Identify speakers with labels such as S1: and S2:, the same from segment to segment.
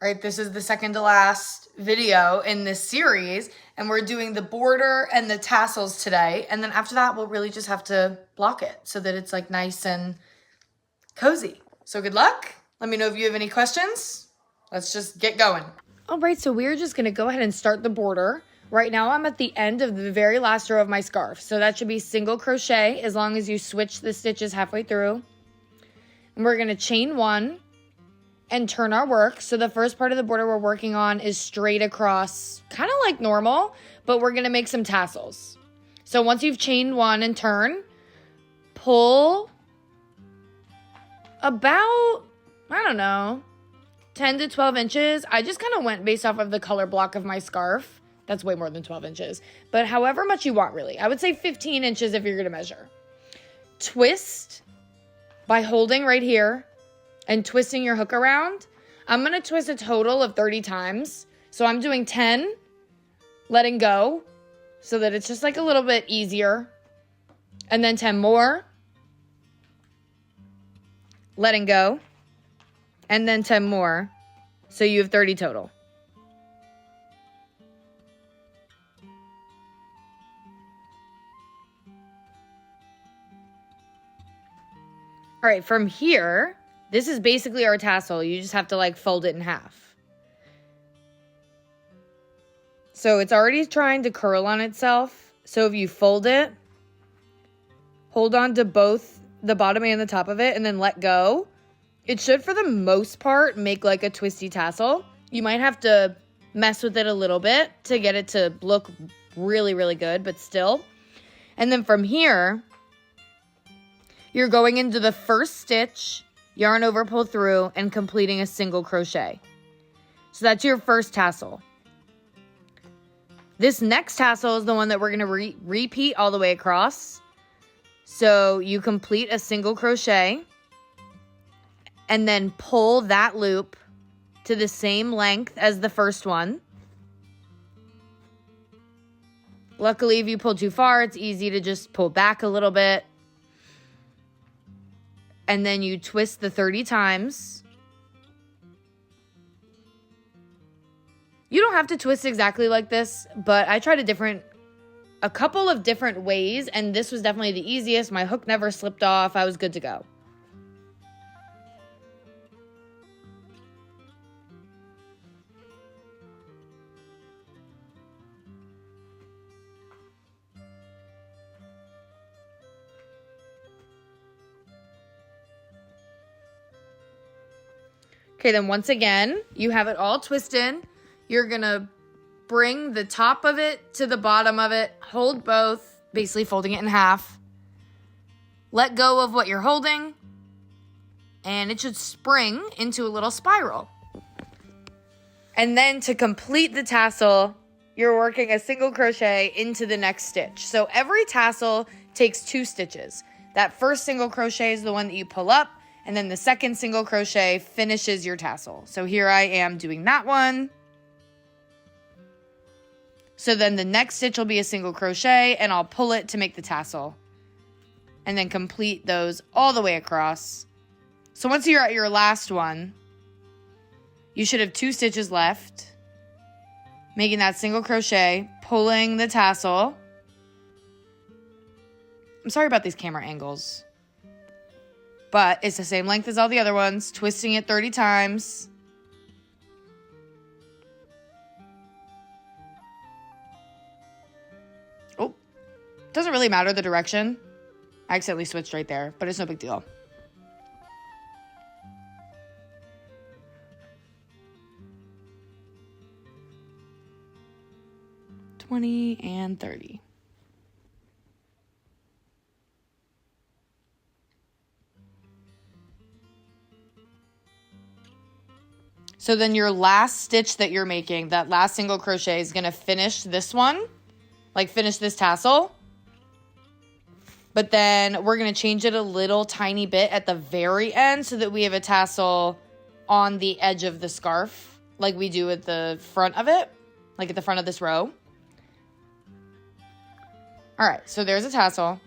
S1: right? This is the second to last video in this series, and we're doing the border and the tassels today. And then after that, we'll really just have to block it so that it's like nice and cozy. So good luck. Let me know if you have any questions. Let's just get going. All right, so we're just gonna go ahead and start the border. Right now I'm at the end of the very last row of my scarf. So that should be single crochet as long as you switch the stitches halfway through. And we're gonna chain one and turn our work. So the first part of the border we're working on is straight across, kind of like normal, but we're gonna make some tassels. So once you've chained one and turn, pull about, I don't know, 10 to 12 inches. I just kind of went based off of the color block of my scarf. That's way more than 12 inches, but however much you want really. I would say 15 inches if you're gonna measure. Twist by holding right here and twisting your hook around. I'm gonna twist a total of 30 times. So I'm doing 10, letting go, so that it's just like a little bit easier. And then 10 more, letting go. And then 10 more, so you have 30 total. All right, from here, this is basically our tassel. You just have to like fold it in half. So it's already trying to curl on itself. So if you fold it, hold on to both the bottom and the top of it and then let go. It should, for the most part, make like a twisty tassel. You might have to mess with it a little bit to get it to look really, really good, but still. And then from here, you're going into the first stitch, yarn over, pull through, and completing a single crochet. So that's your first tassel. This next tassel is the one that we're going to repeat all the way across. So you complete a single crochet and then pull that loop to the same length as the first one. Luckily, if you pull too far, it's easy to just pull back a little bit. And then you twist the 30 times. You don't have to twist exactly like this, but I tried a couple of different ways, and this was definitely the easiest. My hook never slipped off. I was good to go. Okay, then once again, you have it all twisted. You're gonna bring the top of it to the bottom of it, hold both, basically folding it in half. Let go of what you're holding, and it should spring into a little spiral. And then to complete the tassel, you're working a single crochet into the next stitch. So every tassel takes 2 stitches. That first single crochet is the one that you pull up, and then the second single crochet finishes your tassel. So here I am doing that one. So then the next stitch will be a single crochet, and I'll pull it to make the tassel. And then complete those all the way across. So once you're at your last one, you should have 2 stitches left. Making that single crochet, pulling the tassel. I'm sorry about these camera angles, but it's the same length as all the other ones, twisting it 30 times. Oh, doesn't really matter the direction. I accidentally switched right there, but it's no big deal. And 30. So then your last stitch that you're making, that last single crochet, is going to finish this one, like finish this tassel. But then we're going to change it a little tiny bit at the very end so that we have a tassel on the edge of the scarf, like we do at the front of it, like at the front of this row. All right, so there's a tassel.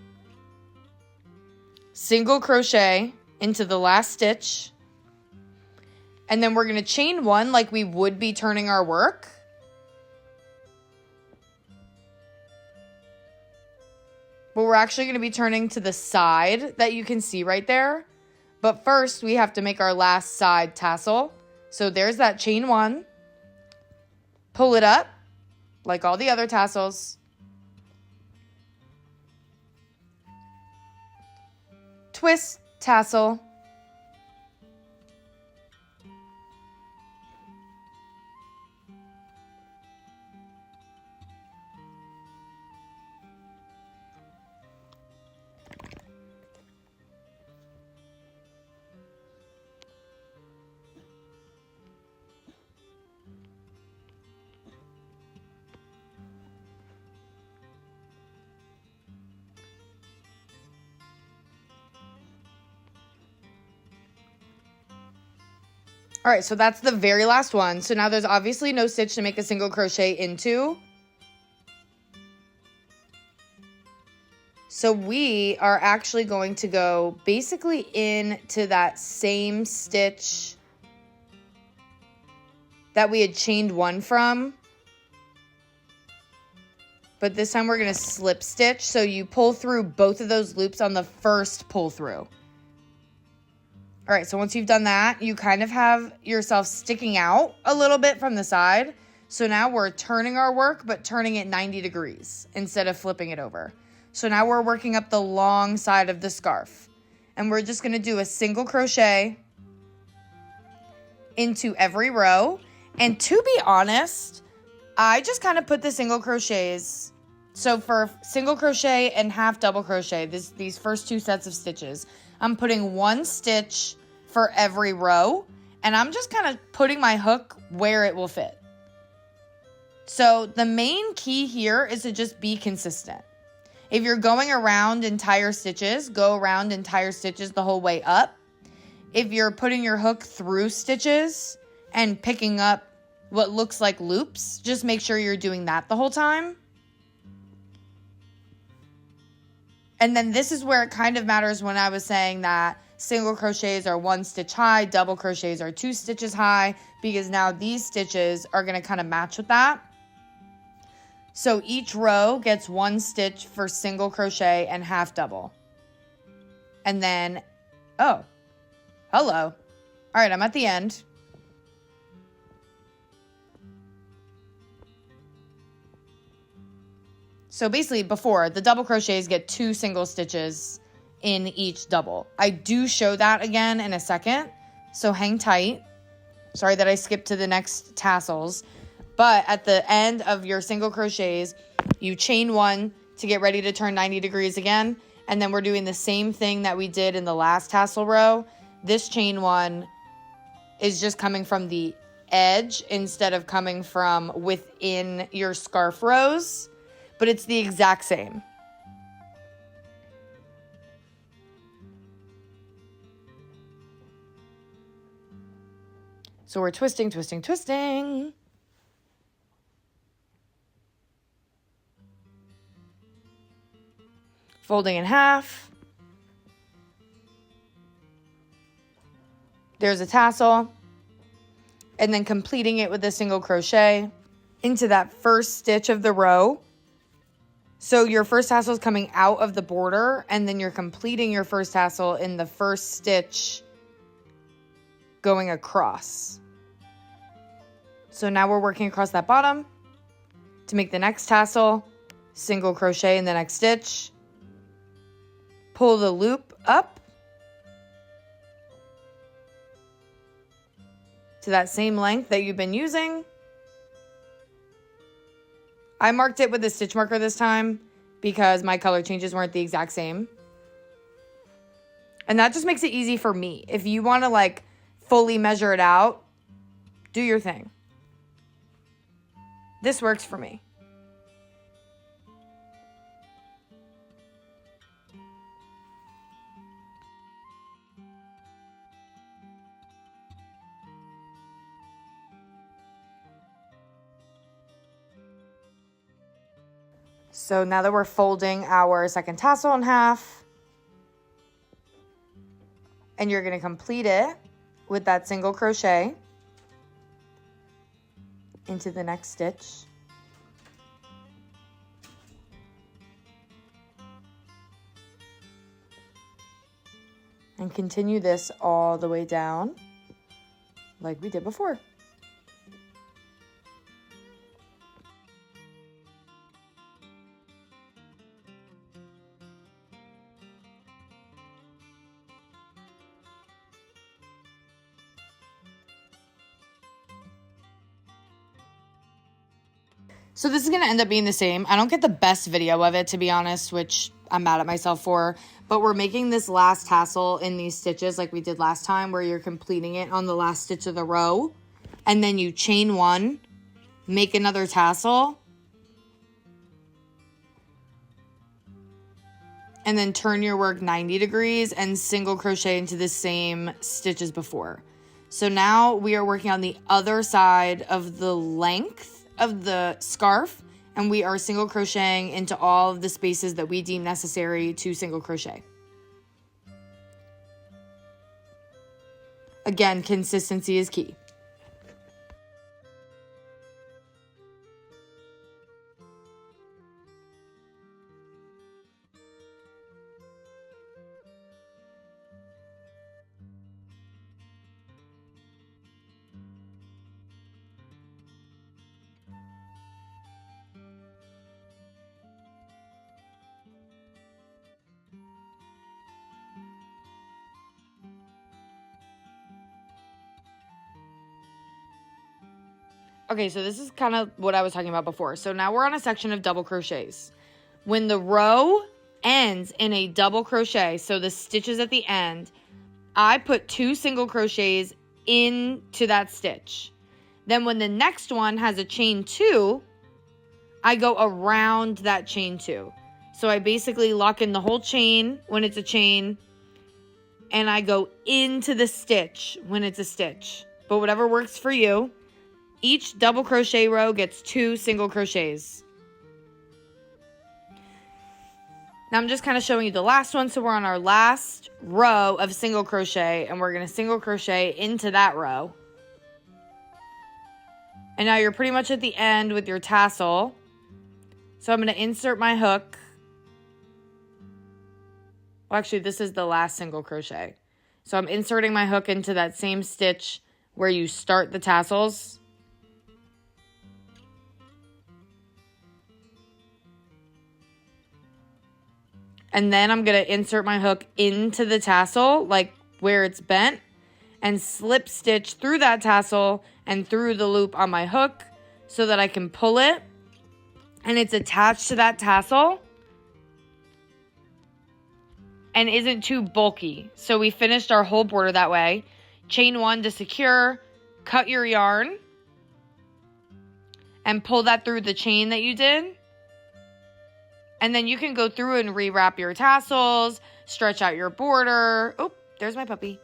S1: Single crochet into the last stitch. And then we're going to chain one like we would be turning our work. But we're actually going to be turning to the side that you can see right there. But first, we have to make our last side tassel. So there's that chain one. Pull it up like all the other tassels. Twist, tassel. All right, so that's the very last one. So now there's obviously no stitch to make a single crochet into. So we are actually going to go basically into that same stitch that we had chained one from. But this time we're going to slip stitch. So you pull through both of those loops on the first pull through. All right, so once you've done that, you kind of have yourself sticking out a little bit from the side. So now we're turning our work, but turning it 90 degrees instead of flipping it over. So now we're working up the long side of the scarf. And we're just gonna do a single crochet into every row. And to be honest, I just kind of put the single crochets. So for single crochet and half double crochet, these first two sets of stitches, I'm putting one stitch for every row, and I'm just kind of putting my hook where it will fit. So the main key here is to just be consistent. If you're going around entire stitches, go around entire stitches the whole way up. If you're putting your hook through stitches and picking up what looks like loops, just make sure you're doing that the whole time. And then this is where it kind of matters when I was saying that single crochets are 1 stitch high, double crochets are 2 stitches high, because now these stitches are going to kind of match with that. So each row gets 1 stitch for single crochet and half double. And then, oh, hello. All right, I'm at the end. So basically before, the double crochets get 2 single stitches in each double. I do show that again in a second, so hang tight. Sorry that I skipped to the next tassels. But at the end of your single crochets, you chain 1 to get ready to turn 90 degrees again. And then we're doing the same thing that we did in the last tassel row. This chain 1 is just coming from the edge instead of coming from within your scarf rows. But it's the exact same. So we're twisting, twisting, twisting. Folding in half. There's a tassel. And then completing it with a single crochet into that first stitch of the row. So your first tassel is coming out of the border, and then you're completing your first tassel in the first stitch going across. So now we're working across that bottom to make the next tassel, single crochet in the next stitch, pull the loop up to that same length that you've been using. I marked it with a stitch marker this time because my color changes weren't the exact same. And that just makes it easy for me. If you want to like fully measure it out, do your thing. This works for me. So now that we're folding our second tassel in half, and you're going to complete it with that single crochet into the next stitch. And continue this all the way down like we did before. So this is going to end up being the same. I don't get the best video of it, to be honest, which I'm mad at myself for. But we're making this last tassel in these stitches like we did last time, where you're completing it on the last stitch of the row. And then you chain one, make another tassel, and then turn your work 90 degrees and single crochet into the same stitch as before. So now we are working on the other side of the length of the scarf, and we are single crocheting into all of the spaces that we deem necessary to single crochet. Again, consistency is key. Okay, so this is kind of what I was talking about before. So now we're on a section of double crochets. When the row ends in a double crochet, so the stitches at the end, I put 2 single crochets into that stitch. Then when the next one has a chain 2, I go around that chain 2. So I basically lock in the whole chain when it's a chain, and I go into the stitch when it's a stitch. But whatever works for you. Each double crochet row gets 2 single crochets. Now I'm just kind of showing you the last one. So we're on our last row of single crochet, and we're going to single crochet into that row. And now you're pretty much at the end with your tassel. So I'm going to insert my hook. Well, actually, this is the last single crochet. So I'm inserting my hook into that same stitch where you start the tassels. And then I'm going to insert my hook into the tassel, like where it's bent, and slip stitch through that tassel and through the loop on my hook so that I can pull it. And it's attached to that tassel and isn't too bulky. So we finished our whole border that way. Chain 1 to secure, cut your yarn, and pull that through the chain that you did. And then you can go through and rewrap your tassels, stretch out your border. Oh, there's my puppy.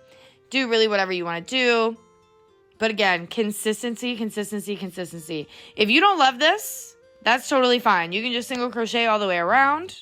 S1: Do really whatever you want to do. But again, consistency, consistency, consistency. If you don't love this, that's totally fine. You can just single crochet all the way around.